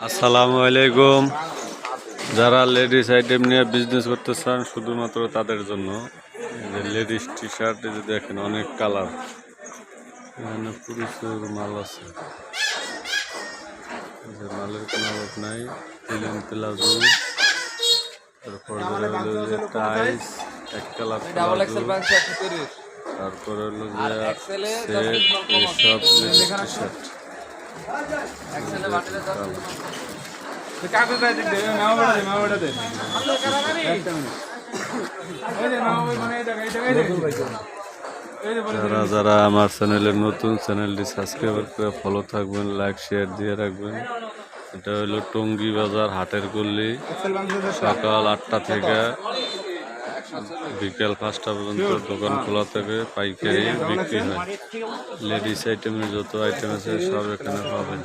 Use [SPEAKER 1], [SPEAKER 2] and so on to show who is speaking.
[SPEAKER 1] আসসালামু আলাইকুম। যারা লেডিস আইটেম নিয়ে বিজনেস করতে চান শুধুমাত্র তাদের জন্য যে লেডিস টি শার্ট যে দেখেন অনেক কালার, এখানে প্রচুর মাল আছে, যে মালের কোনো অভাব নাই। প্লেন প্লাজো, তারপর হলো টাইস, এক কালার প্লাজো, তারপরে হলো যে সেট, এইসব লেডিস টি শার্ট। যারা যারা আমার চ্যানেলের নতুন, চ্যানেলটি সাবস্ক্রাইব করে ফলো থাকবেন, লাইক শেয়ার দিয়ে রাখবেন। এটা হলো টঙ্গী বাজার হাটের গল্লি, সকাল 8টা থেকে বিকেল 5টা পর্যন্ত দোকান খোলা থাকে, পাইকারি বিক্রি হয়। লেডিস আইটেমের যত আইটেম আছে সব এখানে পাবেন।